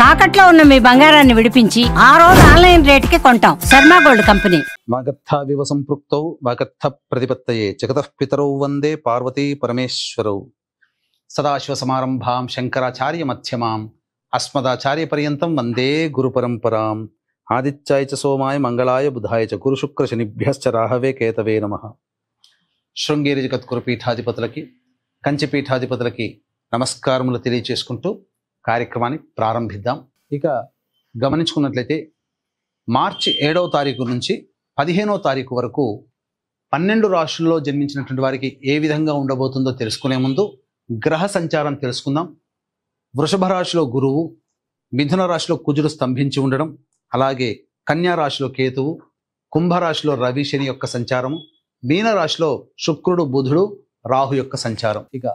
తాకట్లో ఉన్న మీ బంగారాన్ని విడిపించి ఆ రోజు ఆన్లైన్ రేటుకి కొంటాం. Sharma gold company. వాగర్థావివ సంపృక్తౌ వాగర్థ ప్రతిపత్తయే జగతః పితరౌ వందే పార్వతీ పరమేశ్వరౌ. సదాశివ సమారంభాం శంకరాచార్య మధ్యమాం అస్మదాచార్య పర్యంతం వందే గురు పరంపరాం. ఆదిత్యాయ చ సోమాయ మంగళాయ బుధాయ చ గురు శుక్ర శనిభ్యశ్చ రాహవే కేతవే నమః. శృంగేరి జగద్గురు పీఠాధిపతులకి కంచి పీఠాధిపతులకి నమస్కారములు తెలియచేసుకుంటూ కార్యక్రమాన్ని ప్రారంభిద్దాం. ఇక గమనించుకున్నట్లయితే మార్చి 7వ తారీఖు నుంచి 15వ తారీఖు వరకు 12 రాశుల్లో జన్మించినటువంటి వారికి ఏ విధంగా ఉండబోతుందో తెలుసుకునే ముందు గ్రహ సంచారం తెలుసుకుందాం. వృషభ రాశిలో గురువు, మిథున రాశిలో కుజుడు స్తంభించి ఉండడం, అలాగే కన్యా రాశిలో కేతువు, కుంభరాశిలో రవి శని యొక్క సంచారము, మీన రాశిలో శుక్రుడు బుధుడు రాహు యొక్క సంచారం. ఇక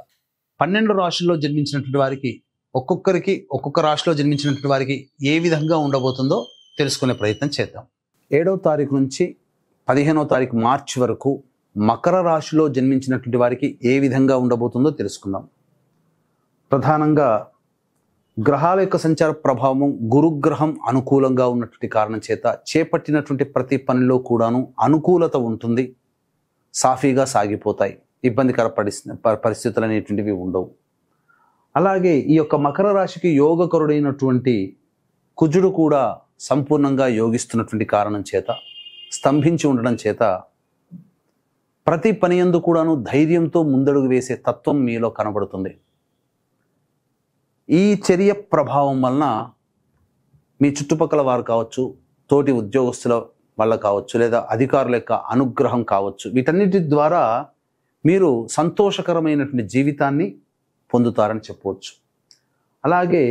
12 రాశుల్లో జన్మించినటువంటి వారికి ఒక్కొక్కరికి ఒక్కొక్క రాశిలో జన్మించినటువంటి వారికి ఏ విధంగా ఉండబోతుందో తెలుసుకునే ప్రయత్నం చేద్దాం. 7వ తారీఖు నుంచి 15వ తారీఖు మార్చి వరకు మకర రాశిలో జన్మించినటువంటి వారికి ఏ విధంగా ఉండబోతుందో తెలుసుకుందాం. ప్రధానంగా గ్రహాల యొక్క సంచార ప్రభావం గురుగ్రహం అనుకూలంగా ఉన్నటువంటి కారణం చేత చేపట్టినటువంటి ప్రతి పనిలో కూడాను అనుకూలత ఉంటుంది, సాఫీగా సాగిపోతాయి, ఇబ్బందికర పరిస్థితులు అనేటువంటివి ఉండవు. అలాగే ఈ యొక్క మకర రాశికి యోగకరుడైనటువంటి కుజుడు కూడా సంపూర్ణంగా యోగిస్తున్నటువంటి కారణం చేత, స్తంభించి ఉండడం చేత ప్రతి పని యందు కూడాను ధైర్యంతో ముందడుగు వేసే తత్వం మీలో కనబడుతుంది. ఈ చర్య ప్రభావం వలన మీ చుట్టుపక్కల వారు కావచ్చు, తోటి ఉద్యోగస్తుల వల్ల కావచ్చు, లేదా అధికారుల యొక్క అనుగ్రహం కావచ్చు, వీటన్నిటి ద్వారా మీరు సంతోషకరమైనటువంటి జీవితాన్ని పొందుతారని చెప్పవచ్చు. అలాగే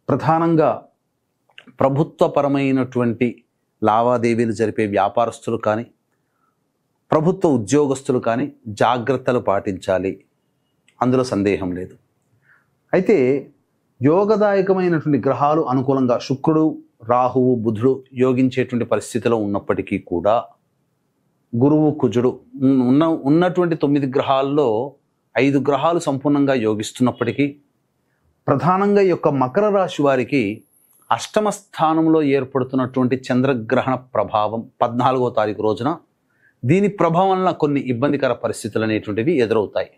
ప్రధానంగా ప్రభుత్వపరమైనటువంటి లావాదేవీలు జరిపే వ్యాపారస్తులు కానీ, ప్రభుత్వ ఉద్యోగస్తులు కానీ జాగ్రత్తలు పాటించాలి, అందులో సందేహం లేదు. అయితే యోగదాయకమైనటువంటి గ్రహాలు అనుకూలంగా శుక్రుడు, రాహువు, బుధుడు యోగించేటువంటి పరిస్థితిలో ఉన్నప్పటికీ కూడా గురువు, కుజుడు ఉన్నటువంటి 9 గ్రహాల్లో 5 గ్రహాలు సంపూర్ణంగా యోగిస్తున్నప్పటికీ ప్రధానంగా ఈ యొక్క మకర రాశి వారికి అష్టమ స్థానంలో ఏర్పడుతున్నటువంటి చంద్రగ్రహణ ప్రభావం 14వ తారీఖు రోజున, దీని ప్రభావం వలన కొన్ని ఇబ్బందికర పరిస్థితులు అనేటువంటివి ఎదురవుతాయి.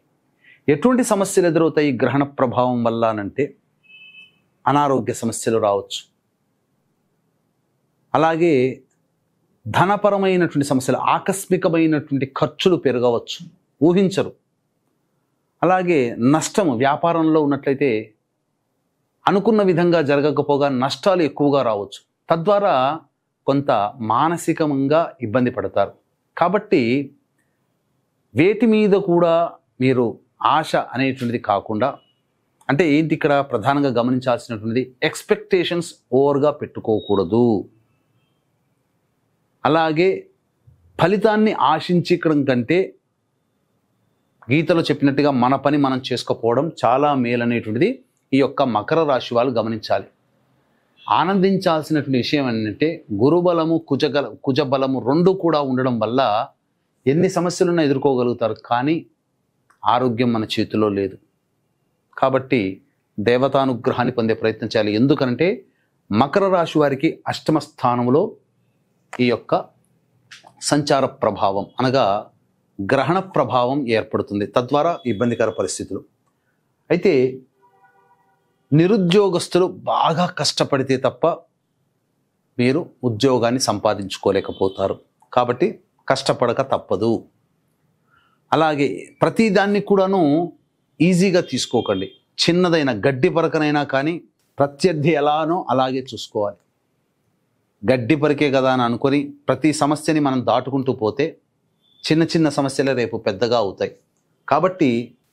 ఎటువంటి సమస్యలు ఎదురవుతాయి గ్రహణ ప్రభావం వల్ల అంటే అనారోగ్య సమస్యలు రావచ్చు, అలాగే ధనపరమైనటువంటి సమస్యలు, ఆకస్మికమైనటువంటి ఖర్చులు పెరగవచ్చు, ఊహించరు. అలాగే నష్టము, వ్యాపారంలో ఉన్నట్లయితే అనుకున్న విధంగా జరగకపోగా నష్టాలు ఎక్కువగా రావచ్చు, తద్వారా కొంత మానసికంగా ఇబ్బంది పడతారు. కాబట్టి వేటి మీద కూడా మీరు ఆశ అనేటువంటిది కాకుండా, అంటే ఏంటి ఇక్కడ ప్రధానంగా గమనించాల్సినటువంటిది, ఎక్స్పెక్టేషన్స్ ఓవర్గా పెట్టుకోకూడదు. అలాగే ఫలితాన్ని ఆశించడం కంటే గీతలో చెప్పినట్టుగా మన పని మనం చేసుకోపోవడం చాలా మేలనేటువంటిది ఈ యొక్క మకర రాశి వాళ్ళు గమనించాలి. ఆనందించాల్సినటువంటి విషయం ఏంటంటే గురుబలము, కుజబలము 2 కూడా ఉండడం వల్ల ఎన్ని సమస్యలున్నా ఎదుర్కోగలుగుతారు, కానీ ఆరోగ్యం మన చేతిలో లేదు. కాబట్టి దేవతానుగ్రహాన్ని పొందే ప్రయత్నం చేయాలి. ఎందుకంటే మకర రాశి వారికి అష్టమ స్థానంలో ఈ యొక్క సంచార ప్రభావం అనగా గ్రహణ ప్రభావం ఏర్పడుతుంది, తద్వారా ఇబ్బందికర పరిస్థితులు. అయితే నిరుద్యోగస్తులు బాగా కష్టపడితే తప్ప మీరు ఉద్యోగాన్ని సంపాదించుకోలేకపోతారు, కాబట్టి కష్టపడక తప్పదు. అలాగే ప్రతిదాన్ని కూడాను ఈజీగా తీసుకోకండి. చిన్నదైన గడ్డి పరకనైనా కానీ ప్రత్యర్థి ఎలానో అలాగే చూసుకోవాలి. గడ్డి పరికే కదా అని అనుకొని ప్రతి సమస్యని మనం దాటుకుంటూ పోతే చిన్న చిన్న సమస్యలే రేపు పెద్దగా అవుతాయి. కాబట్టి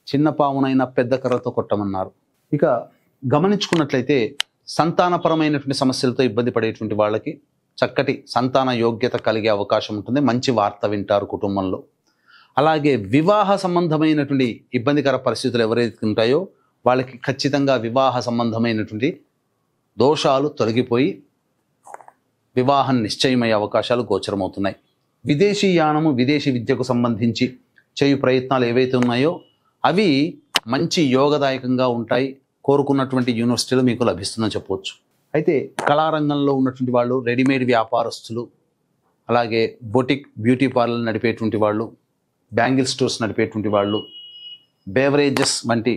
చిన్న పామునైనా పెద్ద కర్రతో కొట్టమన్నారు. ఇక గమనించుకున్నట్లయితే సంతానపరమైనటువంటి సమస్యలతో ఇబ్బంది పడేటువంటి వాళ్ళకి చక్కటి సంతాన యోగ్యత కలిగే అవకాశం ఉంటుంది, మంచి వార్త వింటారు కుటుంబంలో. అలాగే వివాహ సంబంధమైనటువంటి ఇబ్బందికర పరిస్థితులు ఎవరైతే ఉంటాయో వాళ్ళకి ఖచ్చితంగా వివాహ సంబంధమైనటువంటి దోషాలు తొలగిపోయి వివాహం నిశ్చయమయ్యే అవకాశాలు గోచరమవుతున్నాయి. విదేశీ యానము, విదేశీ విద్యకు సంబంధించి చేయు ప్రయత్నాలు ఏవైతే ఉన్నాయో అవి మంచి యోగదాయకంగా ఉంటాయి. కోరుకున్నటువంటి యూనివర్సిటీలు మీకు లభిస్తుందని చెప్పవచ్చు. అయితే కళారంగంలో ఉన్నటువంటి వాళ్ళు, రెడీమేడ్ వ్యాపారస్తులు, అలాగే బొటిక్ బ్యూటీ పార్లర్ నడిపేటువంటి వాళ్ళు, బ్యాంగిల్ స్టోర్స్ నడిపేటువంటి వాళ్ళు, బేవరేజెస్ వంటి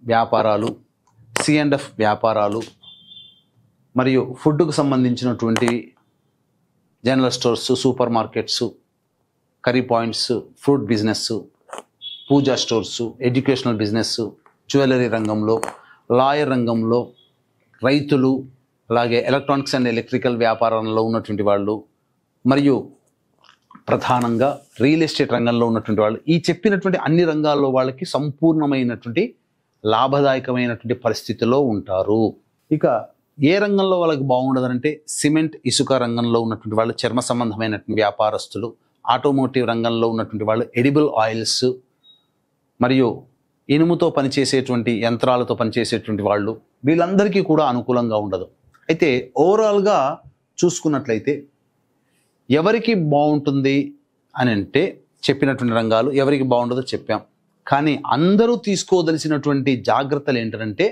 వ్యాపారాలు, C&F వ్యాపారాలు, మరియు ఫుడ్కు సంబంధించినటువంటి general stores, supermarkets, curry points, fruit business, puja stores, educational business, jewellery రంగంలో, లాయర్ రంగంలో, రైతులు, అలాగే ఎలక్ట్రానిక్స్ అండ్ ఎలక్ట్రికల్ వ్యాపారంలో ఉన్నటువంటి వాళ్ళు, మరియు ప్రధానంగా రియల్ ఎస్టేట్ రంగంలో ఉన్నటువంటి వాళ్ళు, ఈ చెప్పినటువంటి అన్ని రంగాల్లో వాళ్ళకి సంపూర్ణమైనటువంటి లాభదాయకమైనటువంటి పరిస్థితిలో ఉంటారు. ఇక ఏ రంగంలో వాళ్ళకి బాగుండదంటే సిమెంట్, ఇసుక రంగంలో ఉన్నటువంటి వాళ్ళు, చర్మ సంబంధమైనటువంటి వ్యాపారస్తులు, ఆటోమోటివ్ రంగంలో ఉన్నటువంటి వాళ్ళు, ఎడిబుల్ ఆయిల్స్ మరియు ఇనుముతో పనిచేసేటువంటి యంత్రాలతో పనిచేసేటువంటి వాళ్ళు, వీళ్ళందరికీ కూడా అనుకూలంగా ఉండదు. అయితే ఓవరాల్గా చూసుకున్నట్లయితే ఎవరికి బాగుంటుంది అని అంటే చెప్పినటువంటి రంగాలు ఎవరికి బాగుండదో చెప్పాం. కానీ అందరూ తీసుకోదలిసినటువంటి జాగ్రత్తలు ఏంటంటే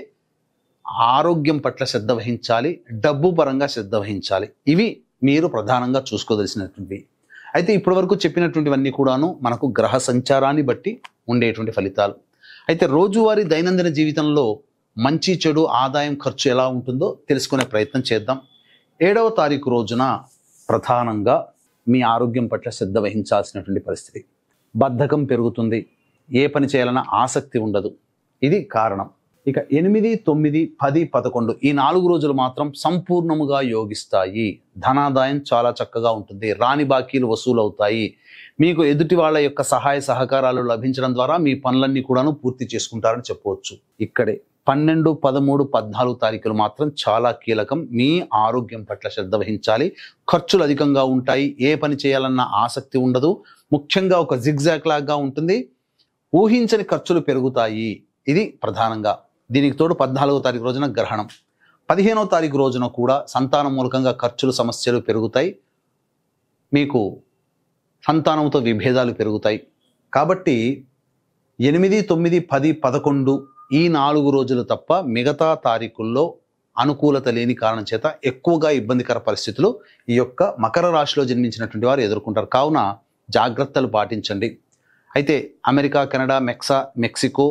ఆరోగ్యం పట్ల శ్రద్ధ వహించాలి, డబ్బు పరంగా శ్రద్ధ వహించాలి. ఇవి మీరు ప్రధానంగా చూసుకోదలిసినటువంటివి. అయితే ఇప్పటివరకు చెప్పినటువంటివన్నీ కూడాను మనకు గ్రహ సంచారాన్ని బట్టి ఉండేటువంటి ఫలితాలు. అయితే రోజువారీ దైనందిన జీవితంలో మంచి చెడు, ఆదాయం, ఖర్చు ఎలా ఉంటుందో తెలుసుకునే ప్రయత్నం చేద్దాం. 7వ తారీఖు రోజున ప్రధానంగా మీ ఆరోగ్యం పట్ల శ్రద్ధ వహించాల్సినటువంటి పరిస్థితి. బద్ధకం పెరుగుతుంది, ఏ పని చేయాలన్నా ఆసక్తి ఉండదు. ఇది కారణం. ఇక 8, 9, 10, 11 ఈ 4 రోజులు మాత్రం సంపూర్ణముగా యోగిస్తాయి. ధనాదాయం చాలా చక్కగా ఉంటుంది, రాని బాకీలు వసూలు అవుతాయి. మీకు ఎదుటి వాళ్ళ యొక్క సహాయ సహకారాలు లభించడం ద్వారా మీ పనులన్నీ కూడాను పూర్తి చేసుకుంటారని చెప్పవచ్చు. ఇక్కడే 12, 13, 14 తారీఖులు మాత్రం చాలా కీలకం. మీ ఆరోగ్యం పట్ల శ్రద్ధ వహించాలి. ఖర్చులు అధికంగా ఉంటాయి, ఏ పని చేయాలన్న ఆసక్తి ఉండదు, ముఖ్యంగా ఒక జిగ్జాగ్ లాగా ఉంటుంది, ఊహించని ఖర్చులు పెరుగుతాయి. ఇది ప్రధానంగా. దీనికి తోడు 14వ తారీఖు రోజున గ్రహణం. 15వ తారీఖు రోజున కూడా సంతానం మూలకంగా ఖర్చులు, సమస్యలు పెరుగుతాయి, మీకు సంతానంతో విభేదాలు పెరుగుతాయి. కాబట్టి 8, 9, 10, 11 ఈ 4 రోజులు తప్ప మిగతా తారీఖుల్లో అనుకూలత లేని కారణం చేత ఎక్కువగా ఇబ్బందికర పరిస్థితులు ఈ యొక్క మకర రాశిలో జన్మించినటువంటి వారు ఎదుర్కొంటారు. కావున జాగ్రత్తలు పాటించండి. అయితే America, Canada, Mexico,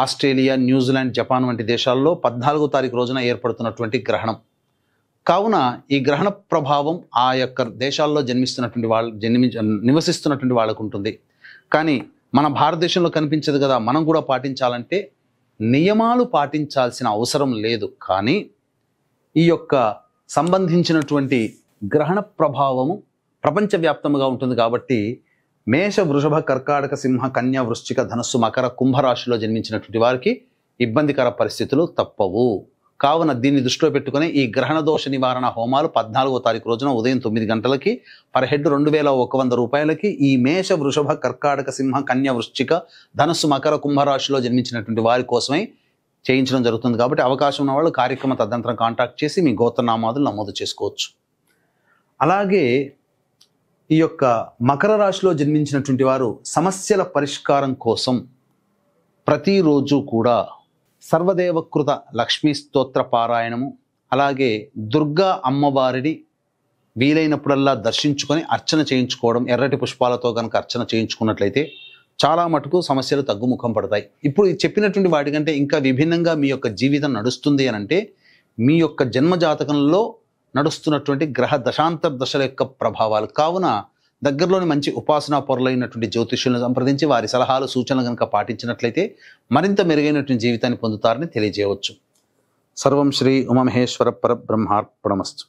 Australia, New Zealand, Japan వంటి దేశాల్లో 14వ తారీఖు రోజున ఏర్పడుతున్నటువంటి గ్రహణం. కావున ఈ గ్రహణ ప్రభావం ఆ యొక్క దేశాల్లో నివసిస్తున్నటువంటి వాళ్ళకు ఉంటుంది. కానీ మన భారతదేశంలో కనిపించదు కదా. మనం కూడా పాటించాలంటే నియమాలు పాటించాల్సిన అవసరం లేదు. కానీ ఈ యొక్క సంబంధించినటువంటి గ్రహణ ప్రభావము ప్రపంచవ్యాప్తంగా ఉంటుంది. కాబట్టి మేష, వృషభ, కర్కాటక, సింహ, కన్య, వృశ్చిక, ధనస్సు, మకర, కుంభరాశిలో జన్మించినటువంటి వారికి ఇబ్బందికర పరిస్థితులు తప్పవు. కావున దీన్ని దృష్టిలో పెట్టుకుని ఈ గ్రహణ దోష నివారణ హోమాలు 14వ తారీఖు రోజున ఉదయం 9 గంటలకి పర్ హెడ్ 2100 రూపాయలకి ఈ మేష, వృషభ, కర్కాటక, సింహ, కన్య, వృశ్చిక, ధనస్సు, మకర, కుంభరాశిలో జన్మించినటువంటి వారి కోసమై చేయించడం జరుగుతుంది. కాబట్టి అవకాశం ఉన్న వాళ్ళు కార్యక్రమ తదనంతరం కాంటాక్ట్ చేసి మీ గోత్రనామాదులు నమోదు చేసుకోవచ్చు. అలాగే ఈ యొక్క మకర రాశిలో జన్మించినటువంటి వారు సమస్యల పరిష్కారం కోసం ప్రతిరోజు కూడా సర్వదేవకృత లక్ష్మీ స్తోత్ర పారాయణము, అలాగే దుర్గా అమ్మవారిని వీలైనప్పుడల్లా దర్శించుకొని అర్చన చేయించుకోవడం, ఎర్రటి పుష్పాలతో కనుక అర్చన చేయించుకున్నట్లయితే చాలా మటుకు సమస్యలు తగ్గుముఖం పడతాయి. ఇప్పుడు చెప్పినటువంటి వాటికంటే ఇంకా విభిన్నంగా మీ యొక్క జీవితం నడుస్తుంది అని అంటే మీ యొక్క జన్మజాతకంలో నడుస్తున్నటువంటి గ్రహ దశాంతర దశల యొక్క ప్రభావాలు. కావున దగ్గరలోని మంచి ఉపాసనా పొరలైనటువంటి జ్యోతిష్యులను సంప్రదించి వారి సలహాలు, సూచనలు కనుక పాటించినట్లయితే మరింత మెరుగైనటువంటి జీవితాన్ని పొందుతారని తెలియజేయవచ్చు. సర్వం శ్రీ ఉమామహేశ్వర పరబ్రహ్మార్పణమస్తు.